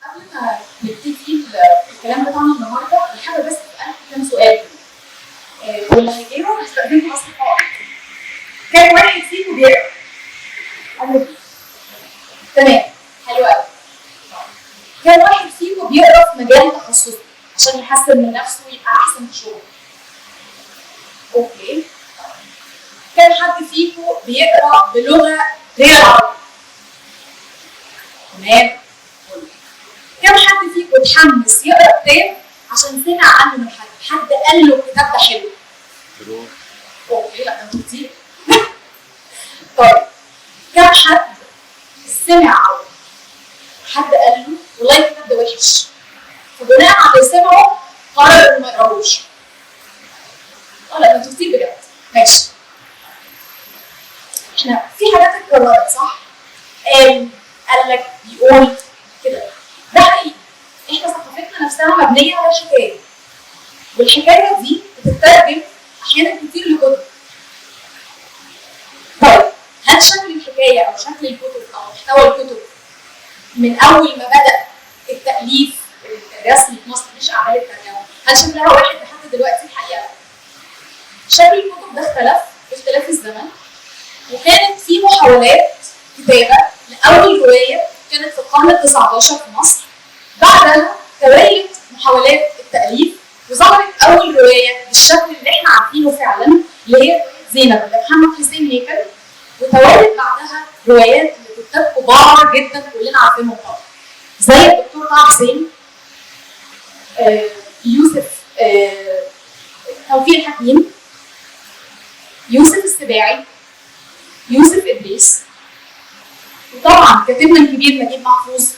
قبل ما نبتدي الكلام بتاعنا النهارده انا حابه بس اسالك كام سؤال واللي هيجاوب هستخدمكم اصدقاء. كام واحد فيكم بيقرا؟ تمام، حلو قوي. كام واحد فيكم بيقرا في مجال تخصصي عشان يحسن من نفسه ويبقى احسن في شغله؟ اوكي. كام حد فيكم بيقرا بلغه غير العربي؟ تمام. كم حد فيكم اتحمس يقرا كتاب عشان سمع عنه من حد قال له الكتاب ده حلو؟ اوكي، لا ده كتير. طيب كم حد سمع او حد قال له والله الكتاب ده وحش، فبناء على اللي سمعه قرر انه ما يقراهوش؟ لا ده كتير بجد. ماشي. احنا في حاجات اتكررت صح؟ قال لك بيقول كده، ده حقيقي. احنا ثقافتنا نفسها مبنيه على حكايه، والحكايه دي بتترجم احيانا كتير لكتب. طيب هل شكل الحكايه او شكل الكتب او محتوى الكتب من اول ما بدا التاليف الرسمي في مصر مش اعمال الترجمه، هل شكلها واحد لحد دلوقتي؟ الحقيقه شكل الكتب ده اختلف باختلاف الزمن، وكانت في محاولات كتابه لاول روايه كانت في القرن ال19 في مصر. بعدها توالت محاولات التأليف وظهرت أول رواية بالشكل اللي احنا عارفينه فعلا اللي هي زينب لمحمد حسين هيكل، وتوالت بعدها روايات لكتاب كبار جدا كلنا عارفينهم طبعا زي الدكتور طه حسين، يوسف توفيق الحكيم، يوسف السباعي، يوسف إدريس، وطبعا كاتبنا الكبير نجيب محفوظ،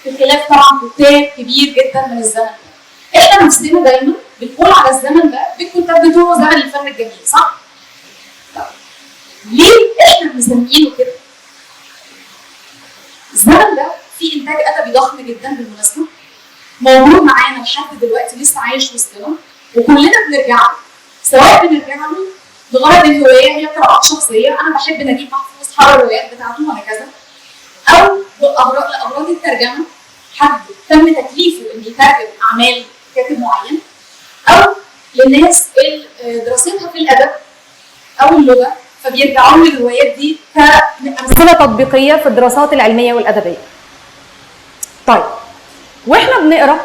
بخلاف طبعا كتاب كبير جدا من الزمن ده. احنا نفسنا دايما بنقول على الزمن ده بالكتاب بتوعه زمن الفن الجميل، صح؟ طب ليه احنا مسمينه كده؟ الزمن ده فيه انتاج ادبي ضخم جدا بالمناسبه، موجود معانا لحد دلوقتي لسه عايش وسطنا، وكلنا بنرجع له، سواء بنرجع له بغرض الهوايه هي قراءات شخصيه، انا بحب نجيب محفوظ هقرا الروايات بتاعته وهكذا، او لاغراض الترجمه، حد تم تكليفه انه يترجم اعمال كاتب معين، او للناس اللي دراستها في الادب او اللغه فبيرجعوا للروايات دي كامثله تطبيقيه في الدراسات العلميه والادبيه. طيب واحنا بنقرا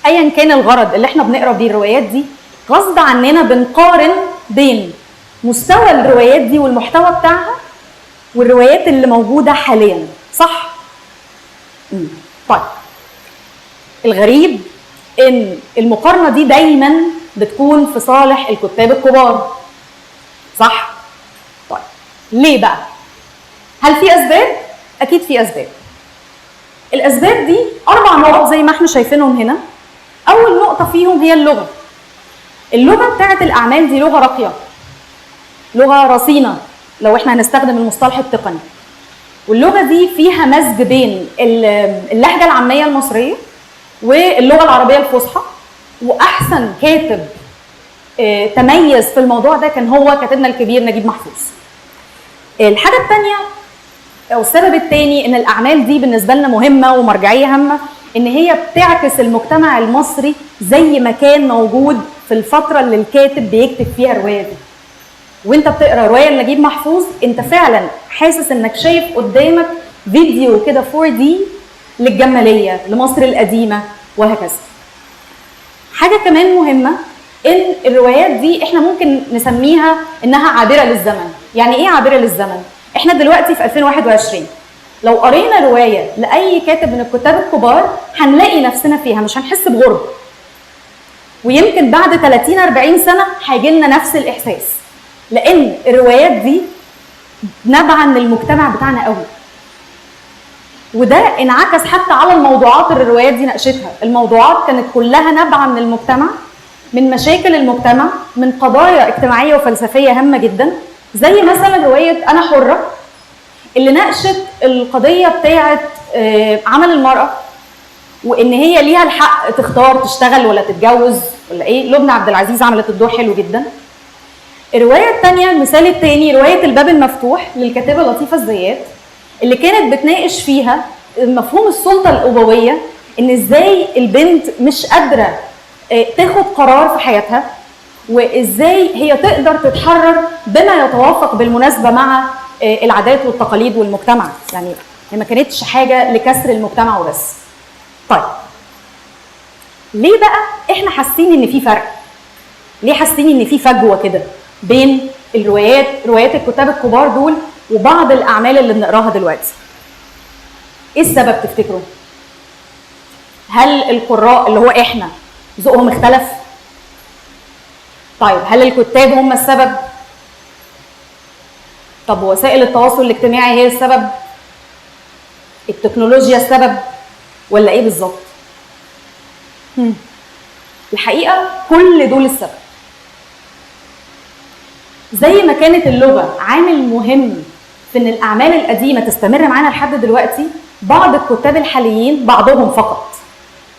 ايا كان الغرض اللي احنا بنقرا بيه الروايات دي، غصب عننا بنقارن بين مستوى الروايات دي والمحتوى بتاعها والروايات اللي موجوده حاليا، صح؟ طيب الغريب ان المقارنه دي دايما بتكون في صالح الكتاب الكبار، صح؟ طيب ليه بقى؟ هل في اسباب؟ اكيد في اسباب. الاسباب دي 4 نقط زي ما احنا شايفينهم هنا. اول نقطه فيهم هي اللغه. اللغه بتاعت الاعمال دي لغه راقيه، لغه رصينه لو احنا هنستخدم المصطلح التقني، واللغه دي فيها مزج بين اللهجه العاميه المصريه واللغه العربيه الفصحى، واحسن كاتب تميز في الموضوع ده كان هو كاتبنا الكبير نجيب محفوظ. الحاجه الثانيه او السبب الثاني ان الاعمال دي بالنسبه لنا مهمه ومرجعيه هامه، ان هي بتعكس المجتمع المصري زي ما كان موجود في الفتره اللي الكاتب بيكتب فيها الروايه دي. وانت بتقرا روايه لنجيب محفوظ انت فعلا حاسس انك شايف قدامك فيديو كده 4D للجماليه، لمصر القديمه وهكذا. حاجه كمان مهمه ان الروايات دي احنا ممكن نسميها انها عابره للزمن. يعني ايه عابره للزمن؟ احنا دلوقتي في 2021 لو قرينا روايه لاي كاتب من الكتاب الكبار هنلاقي نفسنا فيها، مش هنحس بغربه، ويمكن بعد 30-40 سنه هيجي لنا نفس الاحساس، لان الروايات دي نابعه من المجتمع بتاعنا قوي. وده انعكس حتى على الموضوعات اللي الروايات دي ناقشتها. الموضوعات كانت كلها نابعه من المجتمع، من مشاكل المجتمع، من قضايا اجتماعيه وفلسفيه هامه جدا، زي مثلا روايه انا حره اللي ناقشت القضيه بتاعه عمل المراه، وان هي ليها الحق تختار تشتغل ولا تتجوز ولا ايه. لبنى عبد العزيز عملت الدور حلو جدا. الروايه الثانيه، المثال الثاني، روايه الباب المفتوح للكاتبه لطيفه الزيات، اللي كانت بتناقش فيها مفهوم السلطه الابويه ان ازاي البنت مش قادره تاخد قرار في حياتها، وازاي هي تقدر تتحرر بما يتوافق بالمناسبه مع العادات والتقاليد والمجتمع. يعني هي ما كانتش حاجه لكسر المجتمع وبس. طيب ليه بقى احنا حاسين ان في فرق؟ ليه حاسين ان في فجوه كده بين روايات الكتاب الكبار دول وبعض الاعمال اللي بنقراها دلوقتي؟ ايه السبب تفتكروا؟ هل القراء اللي هو احنا ذوقهم اختلف؟ طيب هل الكتاب هم السبب؟ طب وسائل التواصل الاجتماعي هي السبب؟ التكنولوجيا السبب؟ ولا ايه بالظبط؟ الحقيقه كل دول السبب. زي ما كانت اللغه عامل مهم في ان الاعمال القديمه تستمر معانا لحد دلوقتي، بعض الكتاب الحاليين، بعضهم فقط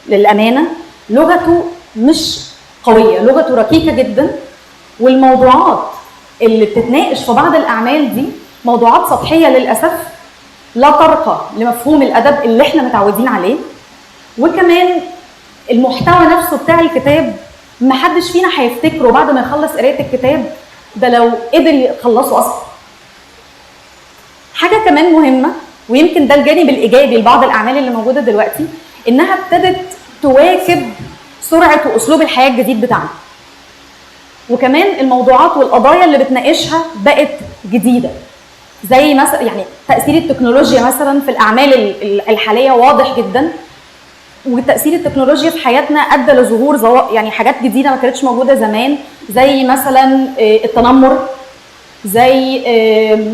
للامانه، لغته مش قويه، لغته ركيكه جدا، والموضوعات اللي بتتناقش في بعض الاعمال دي موضوعات سطحيه للاسف، لا ترقى لمفهوم الادب اللي احنا متعودين عليه. وكمان المحتوى نفسه بتاع الكتاب محدش فينا هيفتكره بعد ما يخلص قرايه الكتاب ده لو قدر يخلصه اصلا. حاجه كمان مهمه، ويمكن ده الجانب الايجابي لبعض الاعمال اللي موجوده دلوقتي، انها ابتدت تواكب سرعه واسلوب الحياه الجديد بتاعنا. وكمان الموضوعات والقضايا اللي بتناقشها بقت جديده، زي مثلا يعني تاثير التكنولوجيا مثلا في الاعمال الحاليه واضح جدا، وتاثير التكنولوجيا في حياتنا ادى لظهور يعني حاجات جديده ما كانتش موجوده زمان، زي مثلا التنمر، زي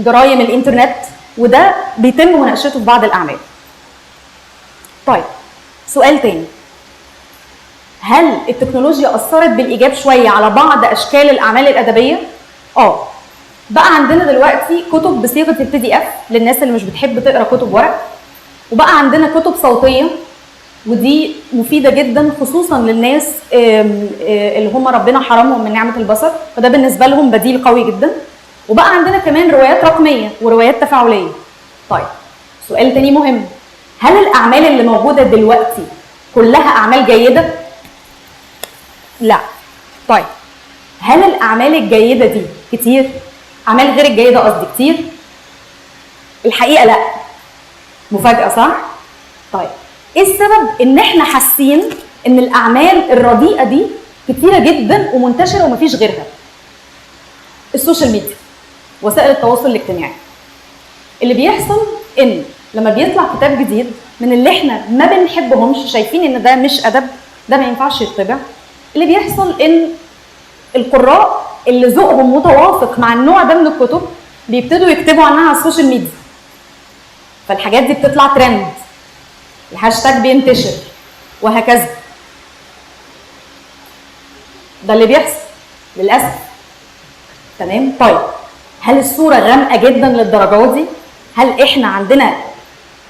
جرائم الانترنت، وده بيتم مناقشته في بعض الاعمال. طيب سؤال تاني، هل التكنولوجيا اثرت بالايجاب شويه على بعض اشكال الاعمال الادبيه؟ بقى عندنا دلوقتي كتب بصيغه PDF للناس اللي مش بتحب تقرا كتب ورق، وبقى عندنا كتب صوتيه، ودي مفيده جدا خصوصا للناس اللي هم ربنا حرمهم من نعمه البصر، فده بالنسبه لهم بديل قوي جدا. وبقى عندنا كمان روايات رقميه وروايات تفاعليه. طيب سؤال تاني مهم، هل الاعمال اللي موجوده دلوقتي كلها اعمال جيده؟ لا. طيب هل الاعمال الجيده دي كتير؟ اعمال غير الجيده قصدي كتير؟ الحقيقه لا. مفاجاه صح؟ طيب ايه السبب ان احنا حاسين ان الاعمال الرديئه دي كتيره جدا ومنتشره ومفيش غيرها؟ السوشيال ميديا، وسائل التواصل الاجتماعي. اللي بيحصل ان لما بيطلع كتاب جديد من اللي احنا ما بنحبهمش، شايفين ان ده مش ادب، ده ما ينفعش يطبع، اللي بيحصل ان القراء اللي ذوقهم متوافق مع النوع ده من الكتب بيبتدوا يكتبوا عنها على السوشيال ميديا، فالحاجات دي بتطلع ترند، الهاشتاج بينتشر، وهكذا. ده اللي بيحصل للاسف. تمام. طيب هل الصوره غامقه جدا للدرجه دي؟ هل احنا عندنا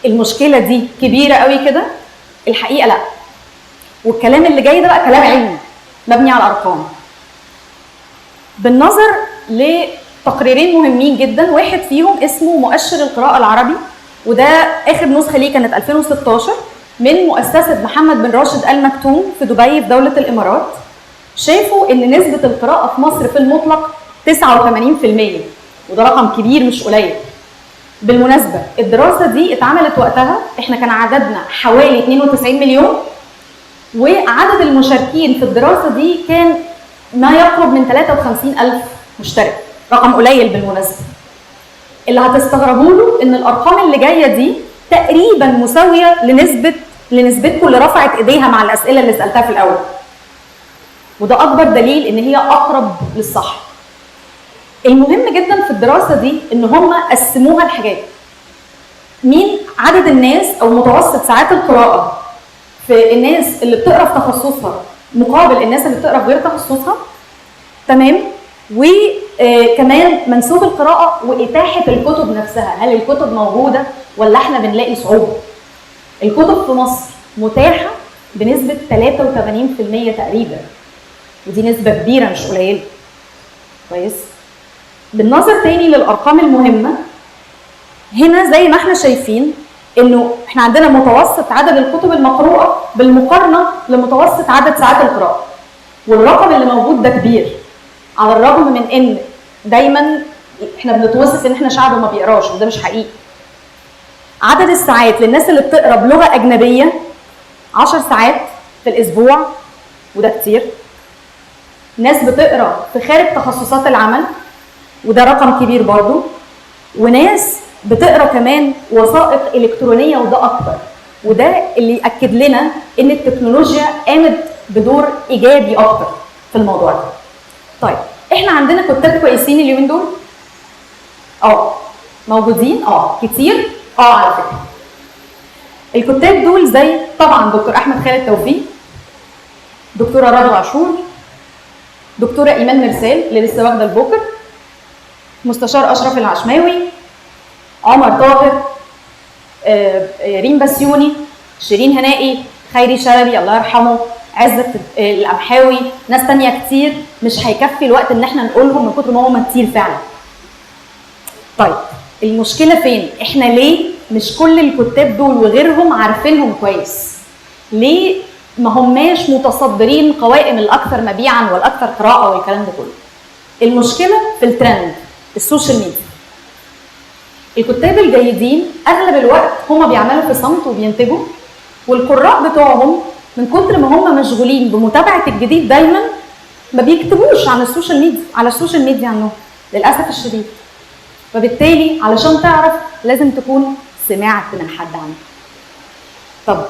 المشكله دي كبيره قوي كده؟ الحقيقه لا. والكلام اللي جاي ده بقى كلام علمي مبني على ارقام. بالنظر لتقريرين مهمين جدا، واحد فيهم اسمه مؤشر القراءه العربي، وده اخر نسخه ليه كانت 2016 من مؤسسه محمد بن راشد آل مكتوم في دبي في دوله الامارات. شافوا ان نسبه القراءه في مصر في المطلق 89%، وده رقم كبير مش قليل. بالمناسبه الدراسه دي اتعملت وقتها احنا كان عددنا حوالي 92 مليون، وعدد المشاركين في الدراسه دي كان ما يقرب من 53,000 مشترك، رقم قليل بالمناسبه. اللي هتستغربوا له ان الارقام اللي جايه دي تقريبا مساويه لنسبتكم اللي رفعت ايديها مع الاسئله اللي سالتها في الاول، وده اكبر دليل ان هي اقرب للصح. المهم جدا في الدراسه دي ان هم قسموها لحاجات: مين عدد الناس او متوسط ساعات القراءه في الناس اللي بتقرا في تخصصها مقابل الناس اللي بتقرا في غير تخصصها، تمام، وكمان منسوب القراءه واتاحه الكتب نفسها، هل الكتب موجوده ولا احنا بنلاقي صعوبه؟ الكتب في مصر متاحه بنسبه 83% تقريبا، ودي نسبه كبيره مش قليله. كويس. بالنظر تاني للارقام المهمه، هنا زي ما احنا شايفين انه احنا عندنا متوسط عدد الكتب المقروءه بالمقارنه لمتوسط عدد ساعات القراءه، والرقم اللي موجود ده كبير، على الرغم من ان دايما احنا بنتوصف ان احنا شعب ما بيقراش، وده مش حقيقي. عدد الساعات للناس اللي بتقرا بلغه اجنبيه 10 ساعات في الاسبوع، وده كتير. ناس بتقرا في خارج تخصصات العمل، وده رقم كبير برضو. وناس بتقرا كمان وثائق الكترونيه، وده اكتر. وده اللي ياكد لنا ان التكنولوجيا قامت بدور ايجابي اكتر في الموضوع ده. طيب احنا عندنا كتاب كويسين اليومين دول؟ موجودين؟ كتير؟ على فكره. الكتاب دول زي طبعا دكتور احمد خالد توفيق، دكتوره رضوى عاشور، دكتوره ايمان مرسال اللي لسه واخده البوكر، مستشار اشرف العشماوي، عمر طاهر، ريم بسيوني، شيرين هنائي، خيري شلبي الله يرحمه، عزت القمحاوي، ناس تانية كتير مش هيكفي الوقت ان احنا نقولهم من كتر ما هم كتير فعلا. طيب المشكله فين؟ احنا ليه مش كل الكتاب دول وغيرهم عارفينهم كويس؟ ليه ما هماش متصدرين قوائم الاكثر مبيعا والاكثر قراءه والكلام ده كله؟ المشكله في الترند، السوشيال ميديا. الكتاب الجيدين اغلب الوقت هم بيعملوا في صمت وبينتجوا، والقراء بتوعهم من كتر ما هم مشغولين بمتابعه الجديد دايما ما بيكتبوش عن السوشيال ميديا، على السوشيال ميديا عنهم للاسف الشديد. فبالتالي علشان تعرف لازم تكون سمعت من حد عنه. طب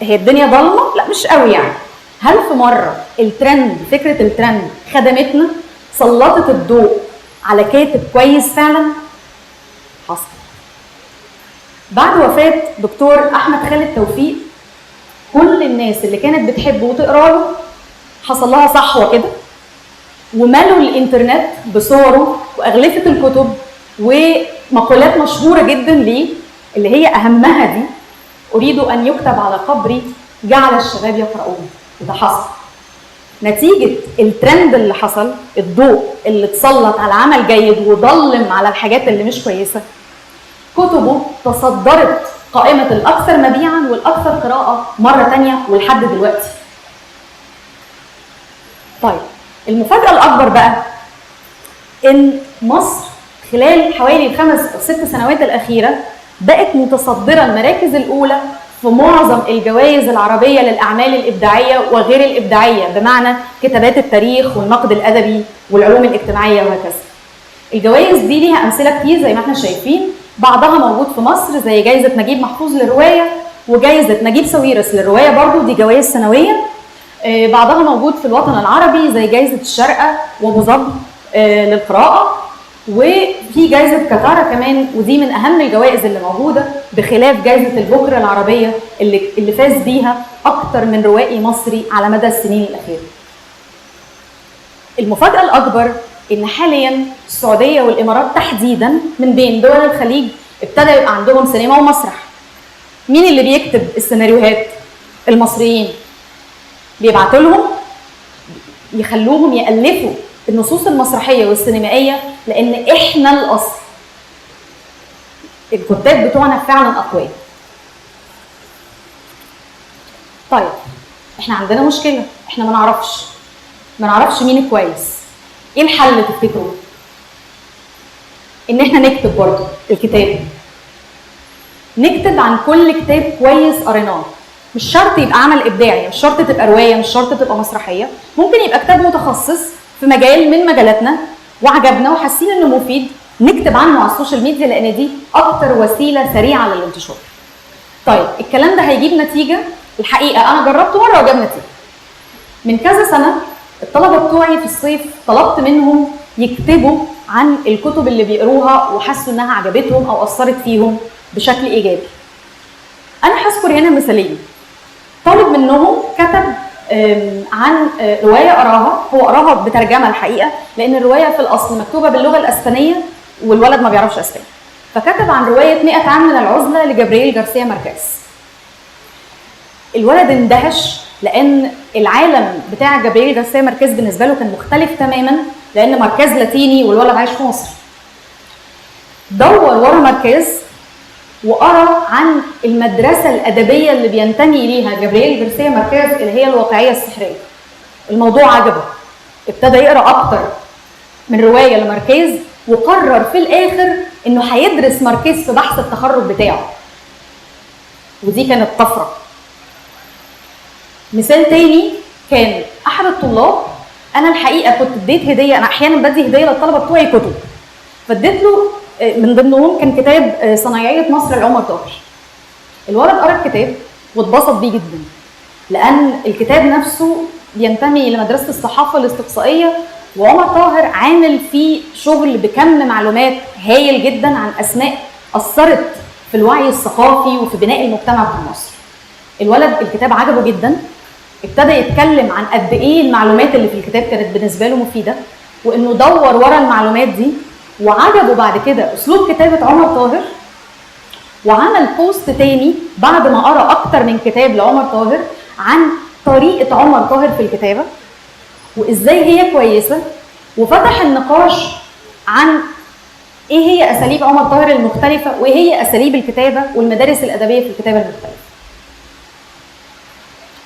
هي الدنيا ضلمه؟ لا مش قوي يعني. هل في مره الترند، فكره الترند خدمتنا، سلطت الضوء على كاتب كويس فعلا؟ حصل. بعد وفاه دكتور احمد خالد توفيق كل الناس اللي كانت بتحبه وتقرا له حصل لها صحوه كده، وملوا الانترنت بصوره واغلفه الكتب ومقولات مشهوره جدا ليه، اللي هي اهمها دي: اريد ان يكتب على قبري جعل الشباب يقرؤون. وده حصل نتيجه الترند اللي حصل، الضوء اللي اتسلط على عمل جيد وضلم على الحاجات اللي مش كويسه. كتبه تصدرت قائمه الاكثر مبيعا والاكثر قراءه مره ثانيه ولحد دلوقتي. طيب المفاجاه الاكبر بقى ان مصر خلال حوالي 5 أو 6 سنوات الاخيره بقت متصدره المراكز الاولى في معظم الجوائز العربيه للاعمال الابداعيه وغير الابداعيه، بمعنى كتابات التاريخ والنقد الادبي والعلوم الاجتماعيه وهكذا. الجوائز دي ليها امثله كتير زي ما احنا شايفين، بعضها موجود في مصر زي جائزه نجيب محفوظ للروايه، وجائزه نجيب ساويرس للروايه برضو، دي جوائز سنويه. بعضها موجود في الوطن العربي زي جائزه الشارقه وابو ظبي للقراءه، وفي جائزه كتاره كمان، ودي من اهم الجوائز اللي موجوده، بخلاف جائزه البوكر العربيه اللي فاز بيها اكتر من روائي مصري على مدى السنين الاخيره. المفاجاه الاكبر ان حاليا السعوديه والامارات تحديدا من بين دول الخليج ابتدى يبقى عندهم سينما ومسرح. مين اللي بيكتب السيناريوهات؟ المصريين. بيبعتوا لهم يخلوهم يألفوا النصوص المسرحيه والسينمائيه، لان احنا الاصل. الكتاب بتوعنا فعلا اقوياء. طيب احنا عندنا مشكله، احنا ما نعرفش مين كويس. ايه الحل تفتكروا؟ ان احنا نكتب برضه الكتاب، نكتب عن كل كتاب كويس قريناه. مش شرط يبقى عمل ابداعي، مش شرط تبقى روايه، مش شرط تبقى مسرحيه، ممكن يبقى كتاب متخصص في مجال من مجالاتنا وعجبنا وحاسين انه مفيد، نكتب عنه على السوشيال ميديا، لان دي اكتر وسيله سريعه للانتشار. طيب الكلام ده هيجيب نتيجه؟ الحقيقه انا جربته مره وجاب نتيجه. من كذا سنه الطلبه بتوعي في الصيف طلبت منهم يكتبوا عن الكتب اللي بيقروها وحسوا انها عجبتهم او اثرت فيهم بشكل ايجابي. انا هذكر هنا مثالين. طالب منهم كتب عن روايه قراها، هو قراها بترجمه الحقيقه، لان الروايه في الاصل مكتوبه باللغه الاسبانيه والولد ما بيعرفش اسباني. فكتب عن روايه 100 عام من العزله لجابرييل جارسيا ماركيز. الولد اندهش لان العالم بتاع جابرييل جارسيا ماركيز بالنسبه له كان مختلف تماما، لان ماركيز لاتيني والولد عايش في مصر. دور ورا ماركيز وقرا عن المدرسه الادبيه اللي بينتمي اليها جابرييل جارسيا ماركيز اللي هي الواقعيه السحريه. الموضوع عجبه، ابتدى يقرا اكتر من روايه لماركيز، وقرر في الاخر انه هيدرس ماركيز في بحث التخرج بتاعه. ودي كانت طفره. مثال تاني كان احد الطلاب، انا الحقيقه كنت اديت هديه، انا احيانا بدي هديه للطلبه بتوعي كتب، فاديت له من ضمنهم كان كتاب صنايعيه مصر لعمر طاهر. الولد قرا الكتاب واتبسط بيه جدا، لان الكتاب نفسه بينتمي لمدرسه الصحافه الاستقصائيه، وعمر طاهر عامل فيه شغل بكم معلومات هايل جدا عن اسماء اثرت في الوعي الثقافي وفي بناء المجتمع في مصر. الولد الكتاب عجبه جدا، ابتدى يتكلم عن قد ايه المعلومات اللي في الكتاب كانت بالنسبه له مفيده، وانه دور ورا المعلومات دي، وعجبه بعد كده اسلوب كتابه عمر طاهر، وعمل بوست تاني بعد ما قرا اكتر من كتاب لعمر طاهر عن طريقه عمر طاهر في الكتابه وازاي هي كويسه، وفتح النقاش عن ايه هي اساليب عمر طاهر المختلفه، وايه هي اساليب الكتابه والمدارس الادبيه في الكتابه المختلفه.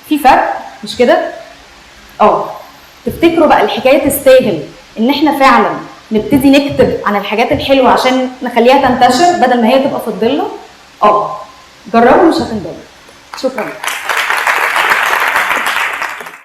في فرق مش كده؟ تفتكروا بقى الحكايه تستاهل ان احنا فعلا نبتدي نكتب عن الحاجات الحلوه عشان نخليها تنتشر بدل ما هي تبقى في الضله؟ جربوا مش هتندموا. شكرا.